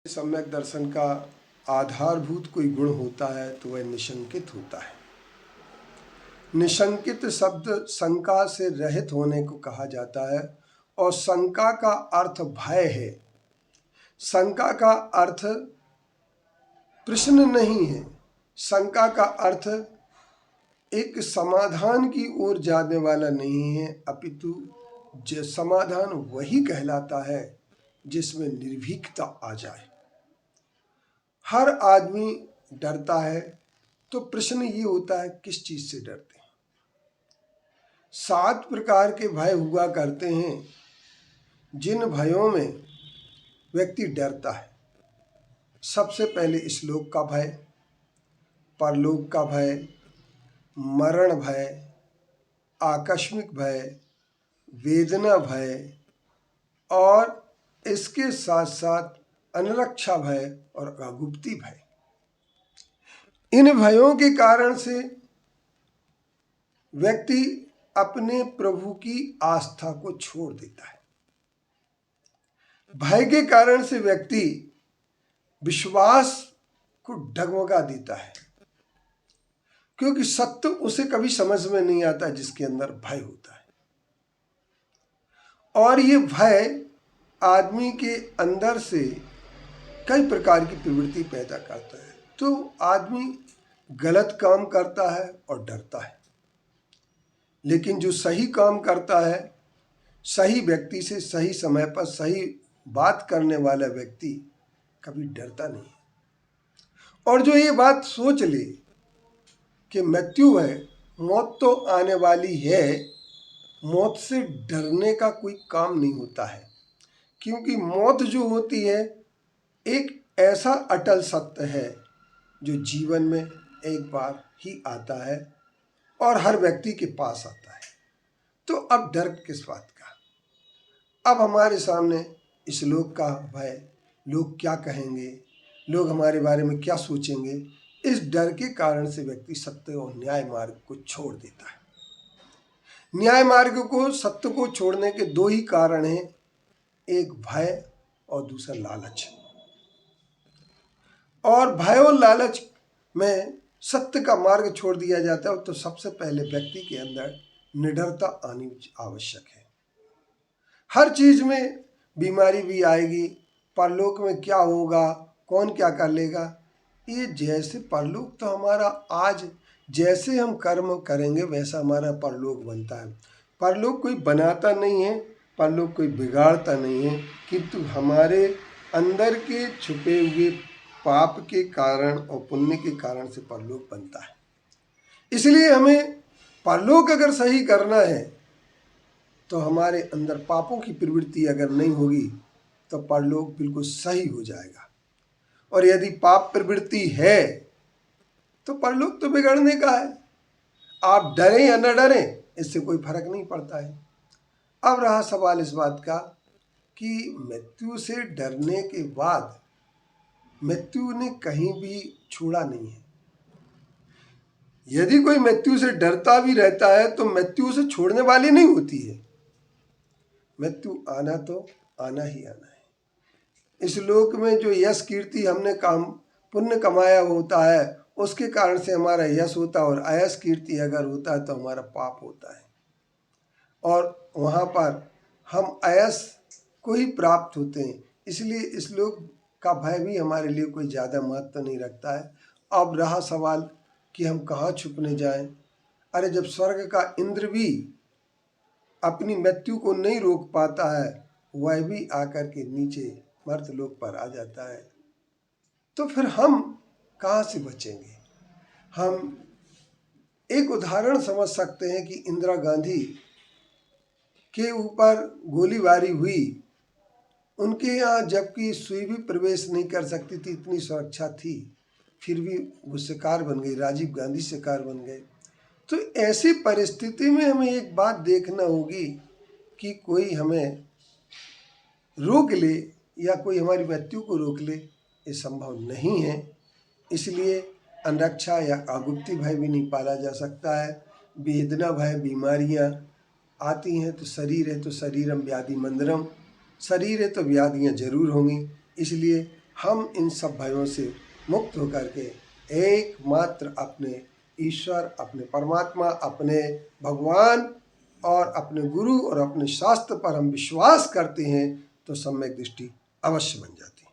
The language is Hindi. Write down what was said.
सम्यक दर्शन का आधारभूत कोई गुण होता है तो वह निशंकित होता है। निशंकित शब्द शंका से रहित होने को कहा जाता है और शंका का अर्थ भय है। शंका का अर्थ प्रश्न नहीं है। शंका का अर्थ एक समाधान की ओर जाने वाला नहीं है, अपितु समाधान वही कहलाता है जिसमें निर्भीकता आ जाए। हर आदमी डरता है, तो प्रश्न ये होता है किस चीज से डरते हैं। 7 प्रकार के भय हुआ करते हैं जिन भयों में व्यक्ति डरता है। सबसे पहले इस्लोक का भय, परलोक का भय, मरण भय, आकस्मिक भय, वेदना भय और इसके साथ साथ अनरक्षा भय और अगुप्ती भय। इन भयों के कारण से व्यक्ति अपने प्रभु की आस्था को छोड़ देता है। भय के कारण से व्यक्ति विश्वास को डगमगा देता है, क्योंकि सत्य उसे कभी समझ में नहीं आता जिसके अंदर भय होता है। और ये भय आदमी के अंदर से कई प्रकार की प्रवृत्ति पैदा करता है, तो आदमी गलत काम करता है और डरता है। लेकिन जो सही काम करता है, सही व्यक्ति से सही समय पर सही बात करने वाला व्यक्ति कभी डरता नहीं। और जो ये बात सोच ले कि मृत्यु है, मौत तो आने वाली है, मौत से डरने का कोई काम नहीं होता है। क्योंकि मौत जो होती है एक ऐसा अटल सत्य है जो जीवन में एक बार ही आता है और हर व्यक्ति के पास आता है। तो अब डर किस बात का। अब हमारे सामने इस लोक का भय, लोग क्या कहेंगे, लोग हमारे बारे में क्या सोचेंगे, इस डर के कारण से व्यक्ति सत्य और न्याय मार्ग को छोड़ देता है। न्याय मार्ग को, सत्य को छोड़ने के 2 ही कारण हैं, एक भय और दूसरा लालच। और भय और लालच में सत्य का मार्ग छोड़ दिया जाता है तो सबसे पहले व्यक्ति के अंदर निडरता आनी आवश्यक है। हर चीज में बीमारी भी आएगी, परलोक में क्या होगा, कौन क्या कर लेगा, ये जैसे परलोक तो हमारा आज जैसे हम कर्म करेंगे वैसा हमारा परलोक बनता है। परलोक कोई बनाता नहीं है, परलोक कोई बिगाड़ता नहीं है, किंतु हमारे अंदर के छुपे हुए पाप के कारण और पुण्य के कारण से परलोक बनता है। इसलिए हमें परलोक अगर सही करना है तो हमारे अंदर पापों की प्रवृत्ति अगर नहीं होगी तो परलोक बिल्कुल सही हो जाएगा। और यदि पाप प्रवृत्ति है तो परलोक तो बिगड़ने का है। आप डरें या न डरें इससे कोई फर्क नहीं पड़ता है। अब रहा सवाल इस बात का कि मृत्यु से डरने के बाद मृत्यु ने कहीं भी छोड़ा नहीं है। यदि कोई मृत्यु से डरता भी रहता है तो मृत्यु से छोड़ने वाली नहीं होती है। मृत्यु आना तो आना ही आना है। इस लोक में जो यश कीर्ति हमने काम पुण्य कमाया होता है उसके कारण से हमारा यश होता है, और अयश कीर्ति अगर होता है तो हमारा पाप होता है। और वहाँ पर हम अयश को ही प्राप्त होते हैं। इसलिए इस लोक का भय भी हमारे लिए कोई ज़्यादा महत्व नहीं रखता है। अब रहा सवाल कि हम कहाँ छुपने जाएं। अरे जब स्वर्ग का इंद्र भी अपनी मृत्यु को नहीं रोक पाता है, वह भी आकर के नीचे मर्तलोक पर आ जाता है, तो फिर हम कहाँ से बचेंगे। हम एक उदाहरण समझ सकते हैं कि इंदिरा गांधी के ऊपर गोलीबारी हुई, उनके यहाँ जबकि सुई भी प्रवेश नहीं कर सकती थी, इतनी सुरक्षा थी, फिर भी वो शिकार बन गई, राजीव गांधी शिकार बन गए। तो ऐसी परिस्थिति में हमें एक बात देखना होगी कि कोई हमें रोक ले या कोई हमारी मृत्यु को रोक ले, ये संभव नहीं है। इसलिए अनरक्षा या अगुप्ती भय भी नहीं पाला जा सकता है। वेदना भय, बीमारियां आती हैं तो शरीर है तो शरीरम व्याधि मंदरम, शरीर है तो व्याधियां जरूर होंगी। इसलिए हम इन सब भयों से मुक्त होकर के एकमात्र अपने ईश्वर, अपने परमात्मा, अपने भगवान और अपने गुरु और अपने शास्त्र पर हम विश्वास करते हैं तो सम्यक दृष्टि अवश्य बन जाती है।